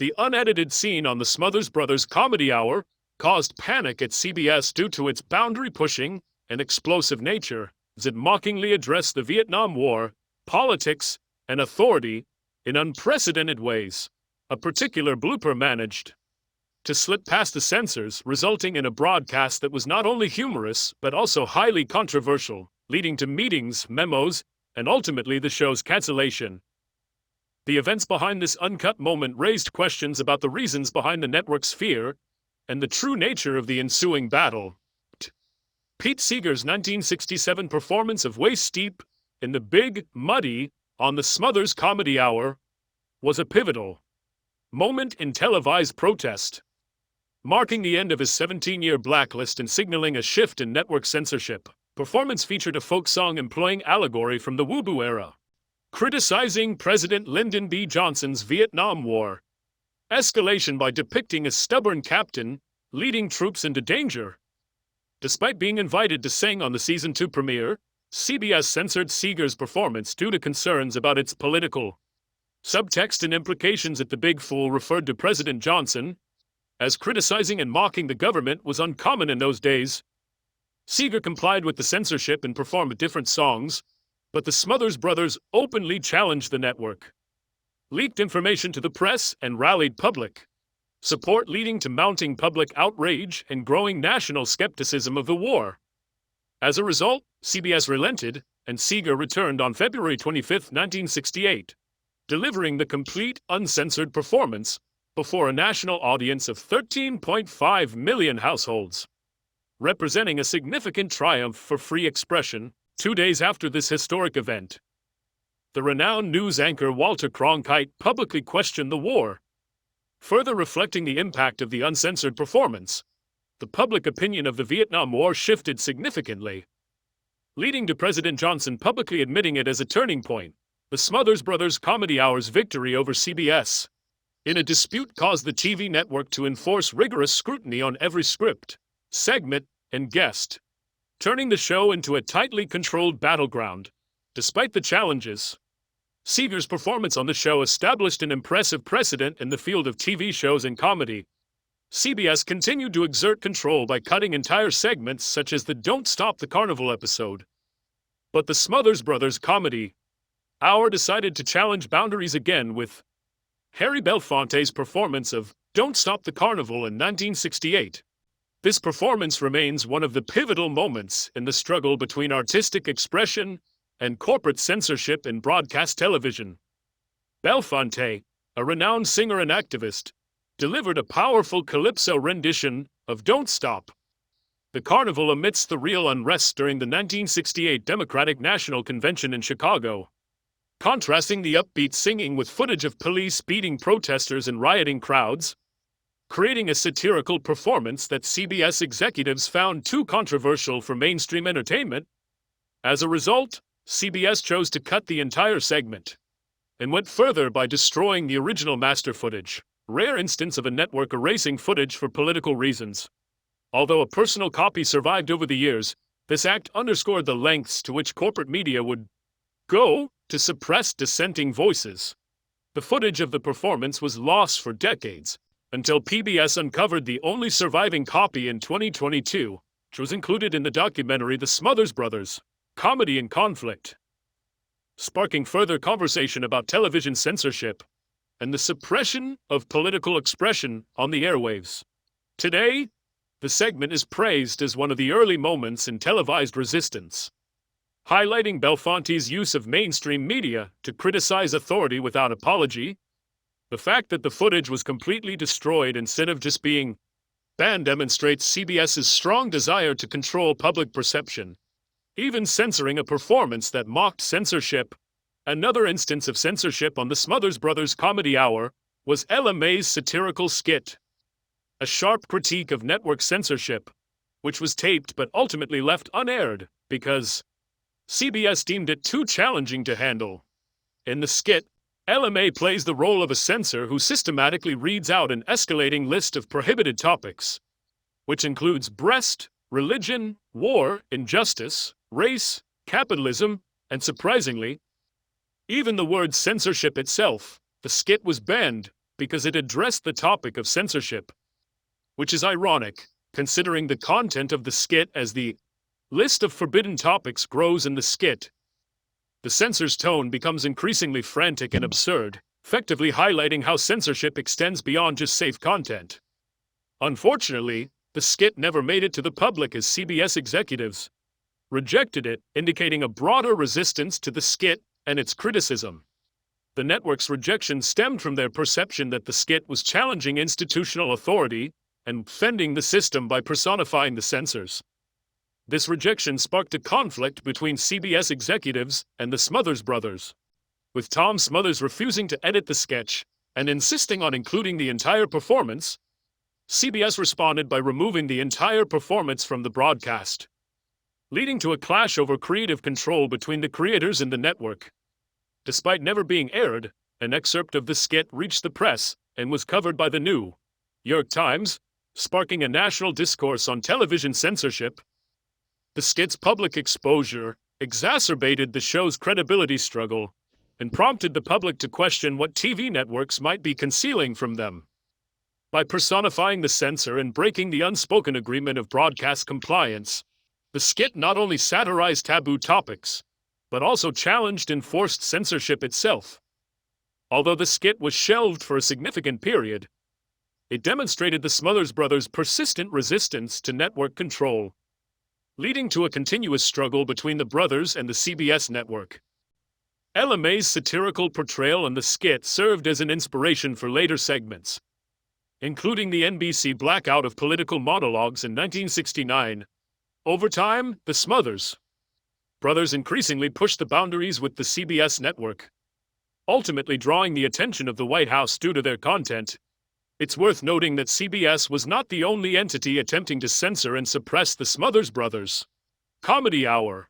The unedited scene on the Smothers Brothers Comedy Hour caused panic at CBS due to its boundary-pushing and explosive nature, as it mockingly addressed the Vietnam War, politics, and authority in unprecedented ways. A particular blooper managed to slip past the censors, resulting in a broadcast that was not only humorous but also highly controversial, leading to meetings, memos, and ultimately the show's cancellation. The events behind this uncut moment raised questions about the reasons behind the network's fear and the true nature of the ensuing battle. Pete Seeger's 1967 performance of Waist Deep in the Big Muddy on the Smothers Comedy Hour was a pivotal moment in televised protest, marking the end of his 17-year blacklist and signaling a shift in network censorship. Performance featured a folk song employing allegory from the Woo-Boo era, criticizing President Lyndon B. Johnson's Vietnam War escalation by depicting a stubborn captain leading troops into danger. Despite being invited to sing on the Season 2 premiere, CBS censored Seeger's performance due to concerns about its political subtext and implications. At The Big Fool referred to President Johnson as criticizing and mocking the government was uncommon in those days. Seeger complied with the censorship and performed different songs, but the Smothers Brothers openly challenged the network, leaked information to the press, and rallied public support, leading to mounting public outrage and growing national skepticism of the war. As a result, CBS relented, and Seeger returned on February 25, 1968, delivering the complete, uncensored performance before a national audience of 13.5 million households, representing a significant triumph for free expression. 2 days after this historic event, the renowned news anchor Walter Cronkite publicly questioned the war, further reflecting the impact of the uncensored performance. The public opinion of the Vietnam War shifted significantly, leading to President Johnson publicly admitting it as a turning point. The Smothers Brothers Comedy Hour's victory over CBS in a dispute caused the TV network to enforce rigorous scrutiny on every script, segment, and guest, turning the show into a tightly controlled battleground. Despite the challenges, Seeger's performance on the show established an impressive precedent in the field of TV shows and comedy. CBS continued to exert control by cutting entire segments such as the Don't Stop the Carnival episode. But the Smothers Brothers Comedy Hour decided to challenge boundaries again with Harry Belafonte's performance of Don't Stop the Carnival in 1968. This performance remains one of the pivotal moments in the struggle between artistic expression and corporate censorship in broadcast television. Belafonte, a renowned singer and activist, delivered a powerful calypso rendition of Don't Stop the Carnival amidst the real unrest during the 1968 Democratic National Convention in Chicago, contrasting the upbeat singing with footage of police beating protesters and rioting crowds, creating a satirical performance that CBS executives found too controversial for mainstream entertainment. As a result, CBS chose to cut the entire segment, and went further by destroying the original master footage, rare instance of a network erasing footage for political reasons. Although a personal copy survived over the years, this act underscored the lengths to which corporate media would go to suppress dissenting voices. The footage of the performance was lost for decades, until PBS uncovered the only surviving copy in 2022, which was included in the documentary The Smothers Brothers Comedy and Conflict, sparking further conversation about television censorship and the suppression of political expression on the airwaves. Today, the segment is praised as one of the early moments in televised resistance, highlighting Belafonte's use of mainstream media to criticize authority without apology. The fact that the footage was completely destroyed instead of just being banned demonstrates CBS's strong desire to control public perception, even censoring a performance that mocked censorship. Another instance of censorship on the Smothers Brothers Comedy Hour was Ella May's satirical skit, a sharp critique of network censorship, which was taped but ultimately left unaired because CBS deemed it too challenging to handle. In the skit, Ella May plays the role of a censor who systematically reads out an escalating list of prohibited topics, which includes breast, religion, war, injustice, race, capitalism, and surprisingly, even the word censorship itself. The skit was banned because it addressed the topic of censorship, which is ironic, considering the content of the skit as the list of forbidden topics grows in the skit. The censor's tone becomes increasingly frantic and absurd, effectively highlighting how censorship extends beyond just safe content. Unfortunately, the skit never made it to the public as CBS executives rejected it, indicating a broader resistance to the skit and its criticism. The network's rejection stemmed from their perception that the skit was challenging institutional authority and offending the system by personifying the censors. This rejection sparked a conflict between CBS executives and the Smothers Brothers, with Tom Smothers refusing to edit the sketch and insisting on including the entire performance. CBS responded by removing the entire performance from the broadcast, leading to a clash over creative control between the creators and the network. Despite never being aired, an excerpt of the skit reached the press and was covered by the New York Times, sparking a national discourse on television censorship. The skit's public exposure exacerbated the show's credibility struggle and prompted the public to question what TV networks might be concealing from them. By personifying the censor and breaking the unspoken agreement of broadcast compliance, the skit not only satirized taboo topics, but also challenged enforced censorship itself. Although the skit was shelved for a significant period, it demonstrated the Smothers Brothers' persistent resistance to network control, leading to a continuous struggle between the brothers and the CBS network. LMA's satirical portrayal in the skit served as an inspiration for later segments, including the NBC blackout of political monologues in 1969. Over time, the Smothers Brothers increasingly pushed the boundaries with the CBS network, ultimately drawing the attention of the White House due to their content. It's worth noting that CBS was not the only entity attempting to censor and suppress the Smothers Brothers Comedy Hour,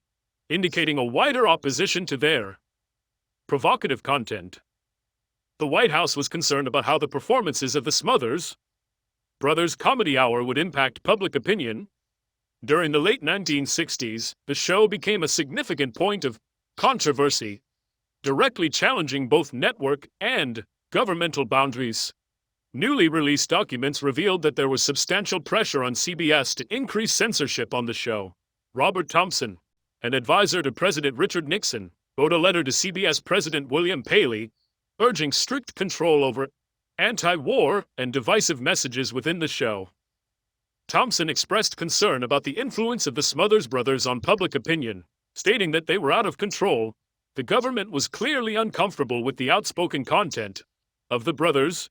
indicating a wider opposition to their provocative content. The White House was concerned about how the performances of the Smothers Brothers Comedy Hour would impact public opinion. During the late 1960s, the show became a significant point of controversy, directly challenging both network and governmental boundaries. Newly released documents revealed that there was substantial pressure on CBS to increase censorship on the show. Robert Thompson, an advisor to President Richard Nixon, wrote a letter to CBS President William Paley, urging strict control over anti-war and divisive messages within the show. Thompson expressed concern about the influence of the Smothers Brothers on public opinion, stating that they were out of control. The government was clearly uncomfortable with the outspoken content of the brothers,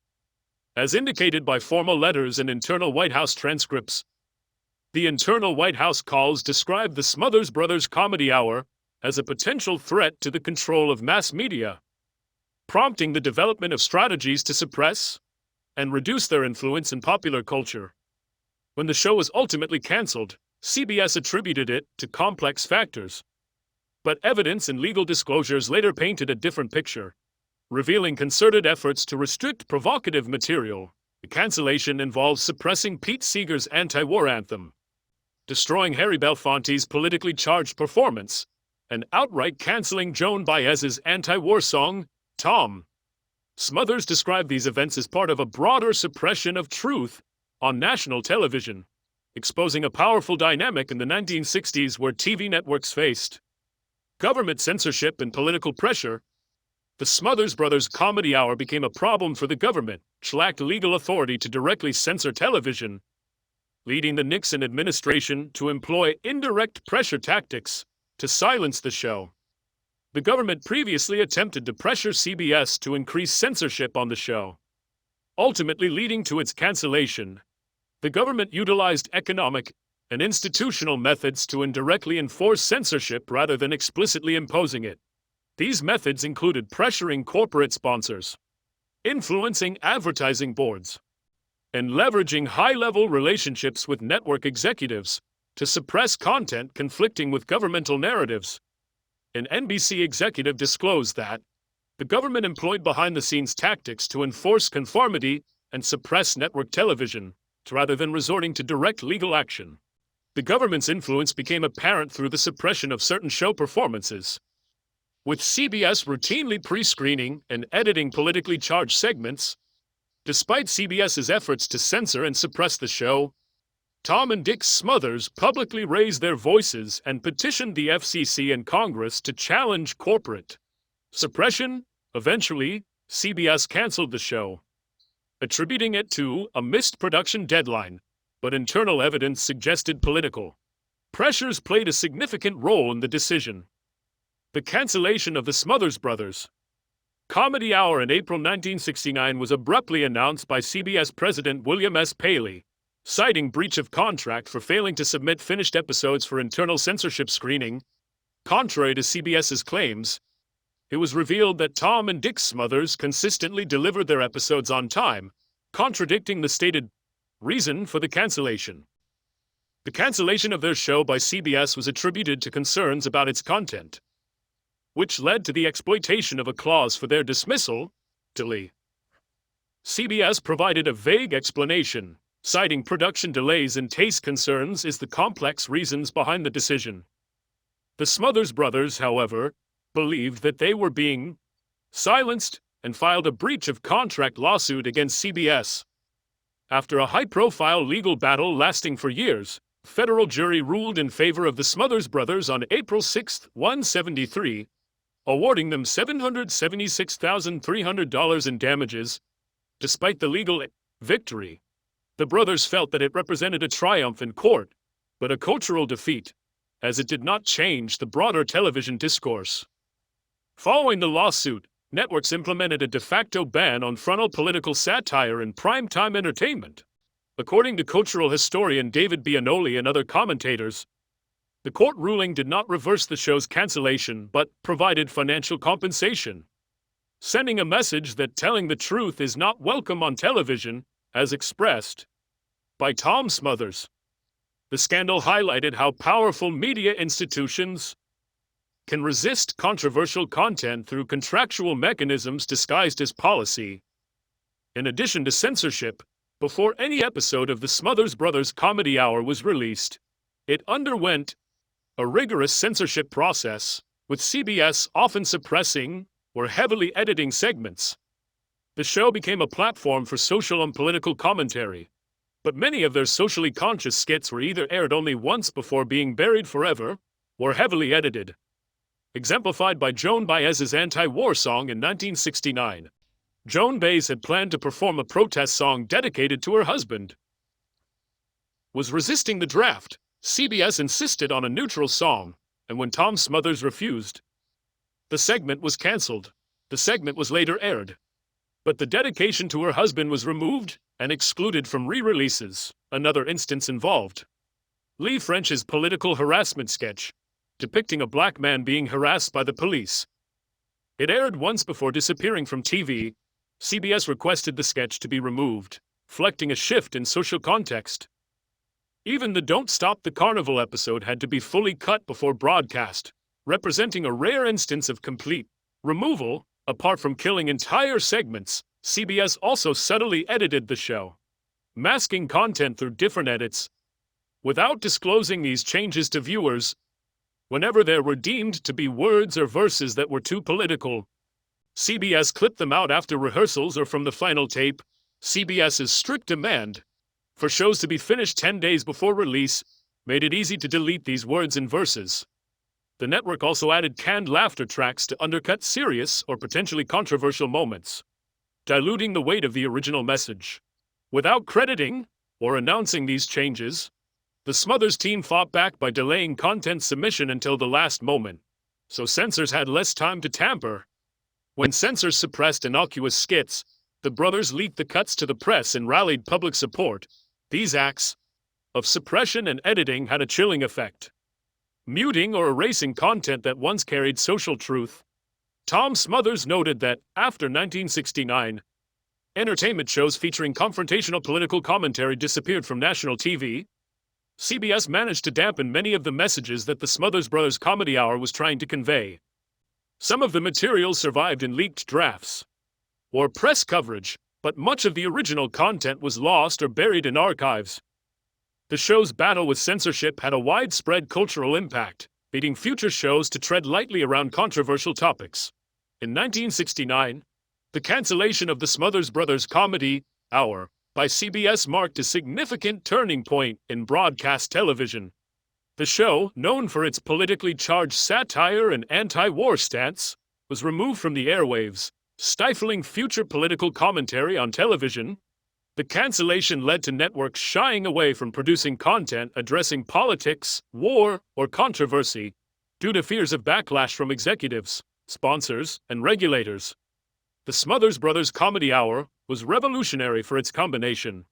as indicated by formal letters and internal White House transcripts. The internal White House calls described the Smothers Brothers Comedy Hour as a potential threat to the control of mass media, prompting the development of strategies to suppress and reduce their influence in popular culture. When the show was ultimately canceled, CBS attributed it to complex factors, but evidence and legal disclosures later painted a different picture, revealing concerted efforts to restrict provocative material. The cancellation involves suppressing Pete Seeger's anti-war anthem, destroying Harry Belafonte's politically charged performance, and outright canceling Joan Baez's anti-war song, Tom. Smothers described these events as part of a broader suppression of truth on national television, exposing a powerful dynamic in the 1960s where TV networks faced government censorship and political pressure. The Smothers Brothers Comedy Hour became a problem for the government, which lacked legal authority to directly censor television, leading the Nixon administration to employ indirect pressure tactics to silence the show. The government previously attempted to pressure CBS to increase censorship on the show, ultimately leading to its cancellation. The government utilized economic and institutional methods to indirectly enforce censorship rather than explicitly imposing it. These methods included pressuring corporate sponsors, influencing advertising boards, and leveraging high-level relationships with network executives to suppress content conflicting with governmental narratives. An NBC executive disclosed that the government employed behind-the-scenes tactics to enforce conformity and suppress network television, rather than resorting to direct legal action. The government's influence became apparent through the suppression of certain show performances, with CBS routinely pre-screening and editing politically charged segments. Despite CBS's efforts to censor and suppress the show, Tom and Dick Smothers publicly raised their voices and petitioned the FCC and Congress to challenge corporate suppression. Eventually, CBS canceled the show, attributing it to a missed production deadline, but internal evidence suggested political pressures played a significant role in the decision. The cancellation of the Smothers Brothers Comedy Hour in April 1969 was abruptly announced by CBS President William S. Paley, citing breach of contract for failing to submit finished episodes for internal censorship screening. Contrary to CBS's claims, it was revealed that Tom and Dick Smothers consistently delivered their episodes on time, contradicting the stated reason for the cancellation. The cancellation of their show by CBS was attributed to concerns about its content, which led to the exploitation of a clause for their dismissal. CBS provided a vague explanation, citing production delays and taste concerns as the complex reasons behind the decision. The Smothers Brothers, however, believed that they were being silenced and filed a breach of contract lawsuit against CBS. After a high-profile legal battle lasting for years, a federal jury ruled in favor of the Smothers Brothers on April 6, 1973, awarding them $776,300 in damages. Despite the legal victory, the brothers felt that it represented a triumph in court, but a cultural defeat, as it did not change the broader television discourse. Following the lawsuit, networks implemented a de facto ban on frontal political satire in primetime entertainment. According to cultural historian David Bianoli and other commentators, the court ruling did not reverse the show's cancellation but provided financial compensation, sending a message that telling the truth is not welcome on television, as expressed by Tom Smothers. The scandal highlighted how powerful media institutions can resist controversial content through contractual mechanisms disguised as policy. In addition to censorship, before any episode of the Smothers Brothers Comedy Hour was released, it underwent a rigorous censorship process, with CBS often suppressing or heavily editing segments. The show became a platform for social and political commentary, but many of their socially conscious skits were either aired only once before being buried forever, or heavily edited. Exemplified by Joan Baez's anti-war song in 1969. Joan Baez had planned to perform a protest song dedicated to her husband. Was resisting the draft. CBS insisted on a neutral song, and when Tom Smothers refused, the segment was canceled. The segment was later aired, but the dedication to her husband was removed and excluded from re-releases. Another instance involved Lee French's political harassment sketch, depicting a black man being harassed by the police. It aired once before disappearing from TV. CBS requested the sketch to be removed, reflecting a shift in social context. Even the Don't Stop the Carnival episode had to be fully cut before broadcast, representing a rare instance of complete removal. Apart from killing entire segments, CBS also subtly edited the show, masking content through different edits, without disclosing these changes to viewers. Whenever there were deemed to be words or verses that were too political, CBS clipped them out after rehearsals or from the final tape. CBS's strict demand for shows to be finished 10 days before release made it easy to delete these words and verses. The network also added canned laughter tracks to undercut serious or potentially controversial moments, diluting the weight of the original message. Without crediting or announcing these changes, the Smothers team fought back by delaying content submission until the last moment, so censors had less time to tamper. When censors suppressed innocuous skits, the brothers leaked the cuts to the press and rallied public support. These acts of suppression and editing had a chilling effect, muting or erasing content that once carried social truth. Tom Smothers noted that, after 1969, entertainment shows featuring confrontational political commentary disappeared from national TV. CBS managed to dampen many of the messages that the Smothers Brothers Comedy Hour was trying to convey. Some of the material survived in leaked drafts or press coverage, but much of the original content was lost or buried in archives. The show's battle with censorship had a widespread cultural impact, leading future shows to tread lightly around controversial topics. In 1969, the cancellation of the Smothers Brothers Comedy Hour by CBS marked a significant turning point in broadcast television. The show, known for its politically charged satire and anti-war stance, was removed from the airwaves, stifling future political commentary on television. The cancellation led to networks shying away from producing content addressing politics, war, or controversy due to fears of backlash from executives, sponsors, and regulators. The Smothers Brothers Comedy Hour was revolutionary for its combination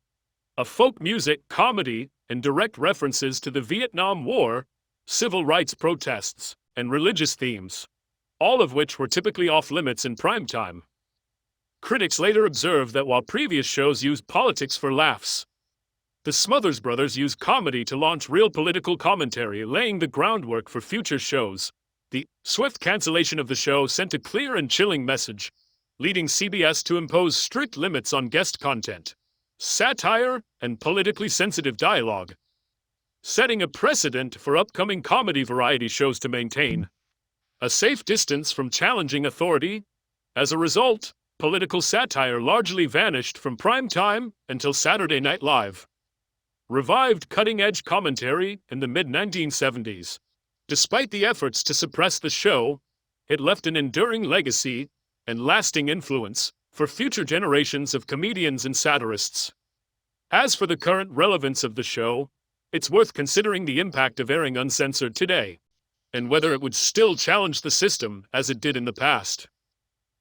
of folk music, comedy, and direct references to the Vietnam War, civil rights protests, and religious themes, all of which were typically off-limits in primetime. Critics later observed that while previous shows used politics for laughs, the Smothers Brothers used comedy to launch real political commentary, laying the groundwork for future shows. The swift cancellation of the show sent a clear and chilling message, leading CBS to impose strict limits on guest content, satire, and politically sensitive dialogue, setting a precedent for upcoming comedy variety shows to maintain a safe distance from challenging authority. As a result, political satire largely vanished from primetime until Saturday Night Live revived cutting-edge commentary in the mid-1970s. Despite the efforts to suppress the show, it left an enduring legacy and lasting influence for future generations of comedians and satirists. As for the current relevance of the show, it's worth considering the impact of airing uncensored today, and whether it would still challenge the system as it did in the past.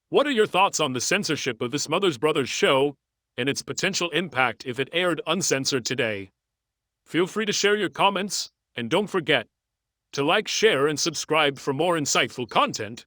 What are your thoughts on the censorship of the Smothers Brothers show and its potential impact if it aired uncensored today? Feel free to share your comments, and don't forget to like, share, and subscribe for more insightful content.